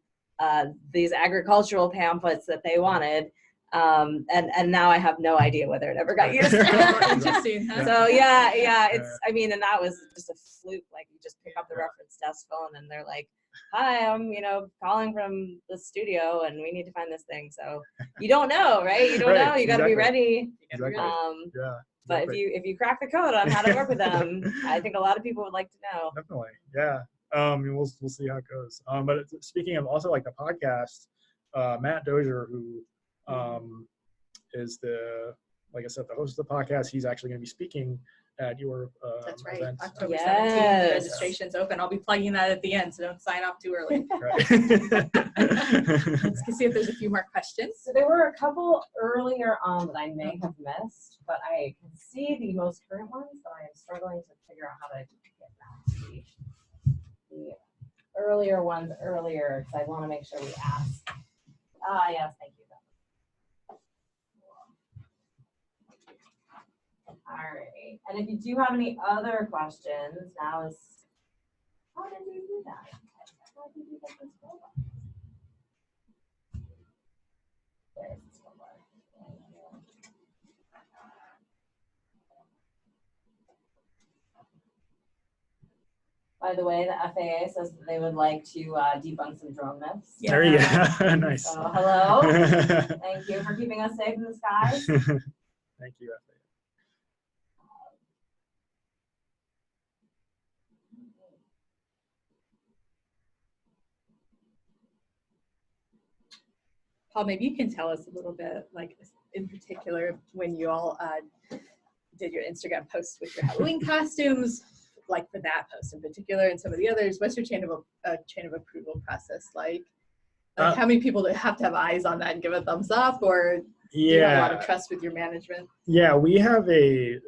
these agricultural pamphlets that they wanted. And now I have no idea whether it ever got used. Interesting. So it's, and that was just a fluke. Like you just pick up the reference desk phone and they're like, hi, I'm, calling from the studio and we need to find this thing. So you don't know, right? You don't know. You got to be ready. But if you crack the code on how to work with them, I think a lot of people would like to know. Definitely, yeah. We'll see how it goes. But speaking of also like the podcast, Matt Dozer, who is the host of the podcast, he's actually going to be speaking at your That's right. event. October 17th, registration's open. I'll be plugging that at the end, so don't sign off too early. Let's see if there's a few more questions. So there were a couple earlier on that I may have missed, but I can see the most current ones, but I am struggling to figure out how to get back to the earlier ones earlier, because I want to make sure we ask. Yes, thank you. All right. And if you do have any other questions, now is how did you do that? How did you get this scroll bar? There's the scroll bar. By the way, the FAA says that they would like to debunk some drone myths. Yeah. There you go. Nice. So, hello. Thank you for keeping us safe in the skies. Thank you, FAA. Paul, maybe you can tell us a little bit, like in particular, when you all did your Instagram posts with your Halloween costumes, like for that post in particular, and some of the others. What's your chain of approval process like? Like how many people have to have eyes on that and give a thumbs up, or do you have a lot of trust with your management? Yeah, we're very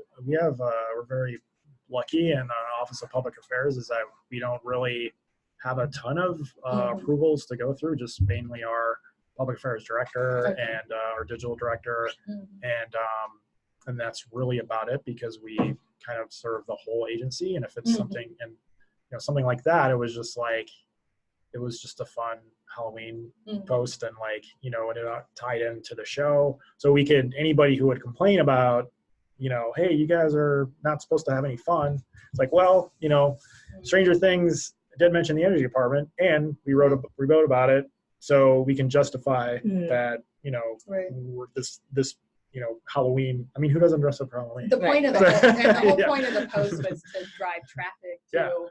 lucky in our Office of Public Affairs is that we don't really have a ton of approvals to go through, just mainly our public affairs director and our digital director, and that's really about it, because we kind of serve the whole agency. And if it's something, and something like that, it was just a fun Halloween post, and it tied into the show, so anybody who would complain about, hey, you guys are not supposed to have any fun. It's like, well, Stranger Things did mention the energy department, and we wrote about it, so we can justify that, this Halloween. I mean, who doesn't dress up for Halloween? The point of the whole point of the post was to drive traffic to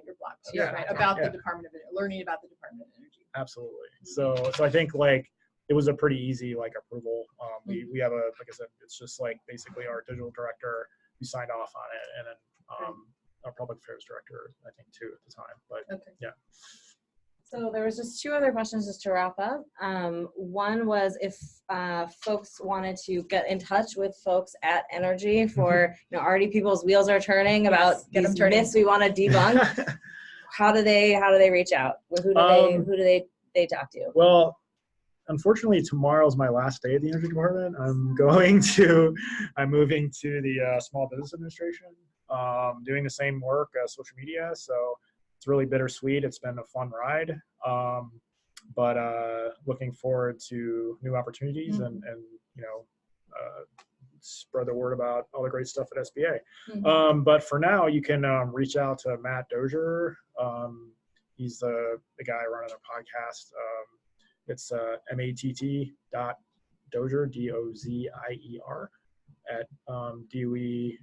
your blog post, right? About the Department of learning about the Department of Energy. Absolutely. So I think it was a pretty easy approval. We have like I said, it's just basically our digital director who signed off on it, and then our public affairs director, I think, too, at the time. But yeah. So there was just two other questions just to wrap up. One was if folks wanted to get in touch with folks at Energy for, already people's wheels are turning about these myths we want to debunk. How do they reach out? Who do they talk to? Well, unfortunately, tomorrow's my last day at the Energy Department. I'm moving to the Small Business Administration, doing the same work as social media. So it's really bittersweet. It's been a fun ride, but looking forward to new opportunities and spread the word about all the great stuff at SBA. But for now, you can reach out to Matt Dozer. He's the guy running the podcast. It's matt.dozier, DOZIER, at DOE.hq.gov.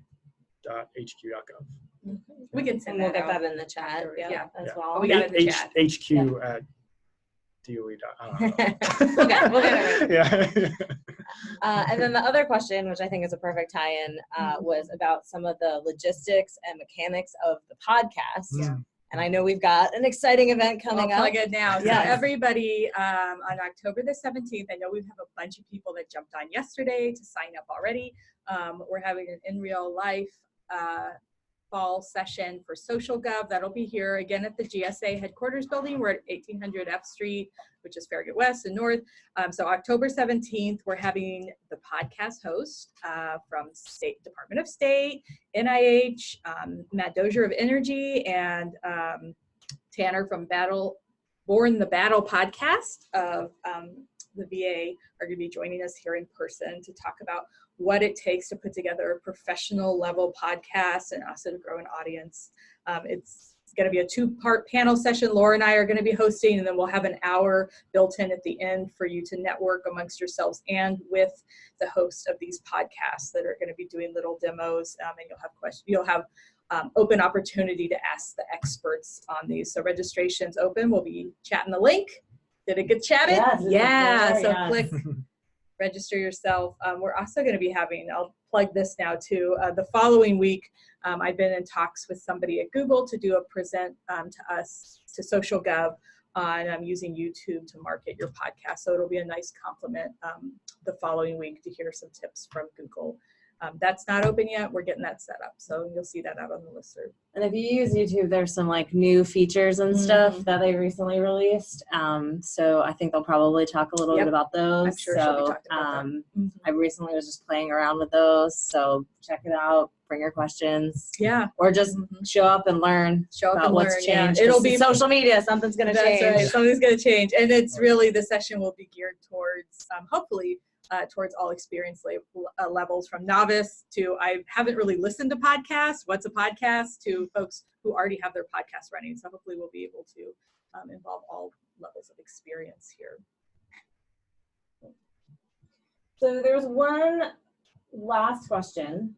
We can send we'll get that in the chat as well. We got it in the chat. HQ at DOE. We'll get it. Yeah. And then the other question, which I think is a perfect tie-in, was about some of the logistics and mechanics of the podcast. Yeah. And I know we've got an exciting event coming up. I'll plug it now. Yes. So everybody, on October the 17th, I know we have a bunch of people that jumped on yesterday to sign up already. We're having an in real life fall session for SocialGov. That'll be here again at the GSA headquarters building. We're at 1800 F Street, which is Farragut West and North. So October 17th, we're having the podcast host from State Department of State, NIH, Matt Dozier of Energy, and Tanner from Born the Battle podcast of the VA are going to be joining us here in person to talk about what it takes to put together a professional level podcast and also to grow an audience. It's going to be a 2-part panel session. Laura and I are going to be hosting, and then we'll have an hour built in at the end for you to network amongst yourselves and with the hosts of these podcasts that are going to be doing little demos, and you'll have questions. You'll have open opportunity to ask the experts on these. So registration's open. We'll be chatting the link. Did it get chatted? Yes, So click register yourself. We're also going to be having, I'll plug this now too, the following week, I've been in talks with somebody at Google to do a present to us, to SocialGov, on using YouTube to market your podcast. So it'll be a nice compliment the following week to hear some tips from Google That's not open yet. We're getting that set up. So you'll see that out on the listserv. And if you use YouTube, there's some like new features and stuff that they recently released. So I think they'll probably talk a little bit about those. I'm sure she'll be talking about that. I recently was just playing around with those. So check it out. Bring your questions. Yeah. Or just show up and learn about what's changed. It'll be social media. Something's going to change. That's right. Something's going to change. And it's really, the session will be geared towards, hopefully, towards all experience levels, from novice to I haven't really listened to podcasts, what's a podcast, to folks who already have their podcast running. So hopefully we'll be able to involve all levels of experience here. So there's one last question,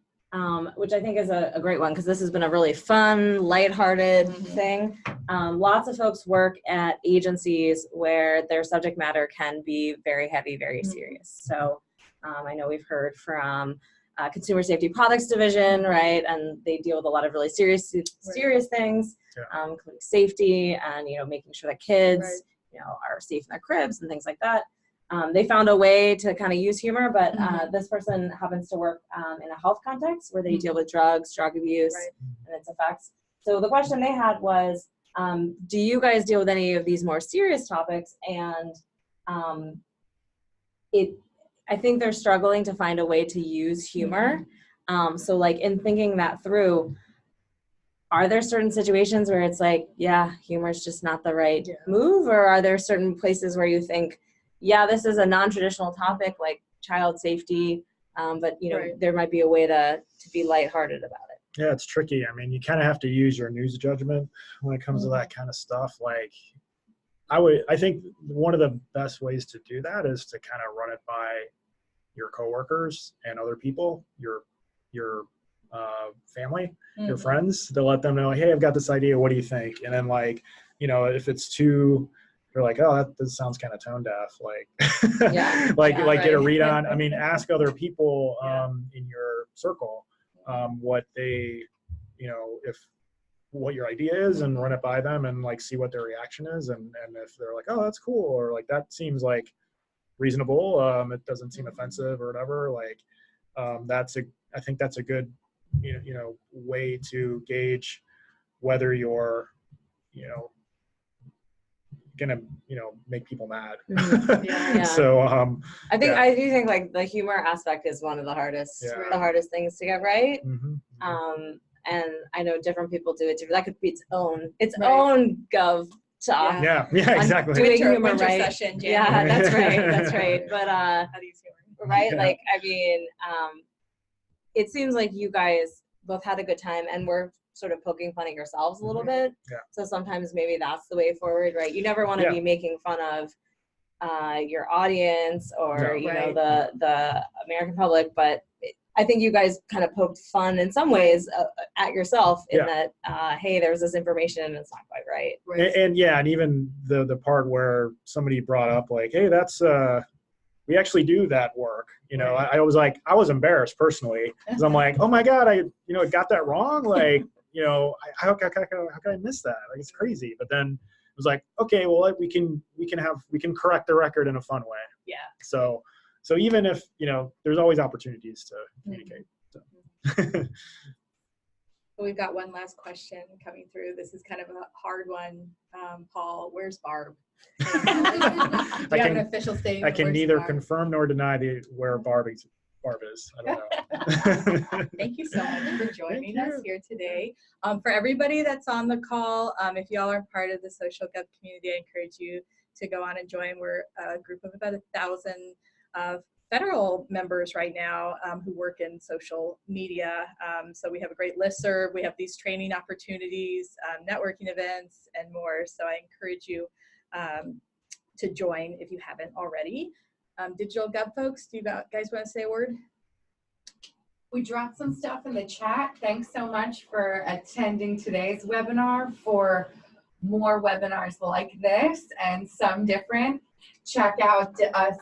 which I think is a great one, because this has been a really fun, lighthearted thing. Lots of folks work at agencies where their subject matter can be very heavy, very serious. So I know we've heard from Consumer Safety Products Division, right? And they deal with a lot of really serious things, including safety and, making sure that kids, are safe in their cribs and things like that. They found a way to kind of use humor, but this person happens to work in a health context where they deal with drugs, drug abuse, and its effects. So the question they had was, do you guys deal with any of these more serious topics? And I think they're struggling to find a way to use humor. So like in thinking that through, are there certain situations where it's like, yeah, humor is just not the right move? Or are there certain places where you think, yeah, this is a non-traditional topic like child safety, but there might be a way to be lighthearted about it? Yeah, it's tricky. I mean, you kind of have to use your news judgment when it comes to that kind of stuff. Like, I think one of the best ways to do that is to kind of run it by your coworkers and other people, your family, your friends, to let them know, hey, I've got this idea. What do you think? And then if it's too, you're like, oh, that sounds kind of tone deaf. Get a read on. I mean, ask other people in your circle what they, what your idea is, and run it by them and like see what their reaction is. And if they're like, oh, that's cool, or like that seems like reasonable, it doesn't seem offensive or whatever. Like I think that's a good, way to gauge whether you're, gonna make people mad. So I do think like the humor aspect is one of the hardest things to get right. And I know different people do it too. That could be its own gov talk. Yeah, exactly. Doing humor winter right. Session, yeah, that's right. But right, like I mean, it seems like you guys both had a good time and were sort of poking fun at yourselves a little bit. So sometimes maybe that's the way forward, right? You never want to be making fun of your audience or the American public, but I think you guys kind of poked fun in some ways at yourself in that, hey, there's this information and it's not quite right. And even the part where somebody brought up like, hey, that's we actually do that work. I was like, I was embarrassed personally because I'm like, oh my God, I got that wrong. Like, how can I miss that? Like, it's crazy. But then it was like, okay, well, we can correct the record in a fun way. Yeah. So even if, there's always opportunities to communicate. So. We've got one last question coming through. This is kind of a hard one. Paul, where's Barb? Do you have an official statement? I can neither confirm nor deny where Barb is. I don't know. Thank you so much for joining us here today. For everybody that's on the call, if y'all are part of the SocialGov community, I encourage you to go on and join. We're a group of about 1,000 federal members right now who work in social media. So we have a great listserv. We have these training opportunities, networking events, and more. So I encourage you to join if you haven't already. DigitalGov folks, do you guys want to say a word? We dropped some stuff in the chat. Thanks so much for attending today's webinar. For more webinars like this and some different, check out us,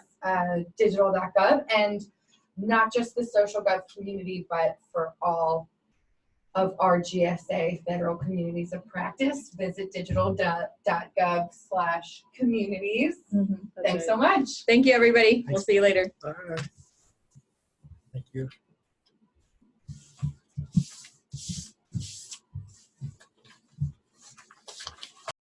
digital.gov, and not just the SocialGov community, but for all of our GSA federal communities of practice, visit digital.gov/communities. Thanks so much. Thank you, everybody. We'll see you later. Thank you.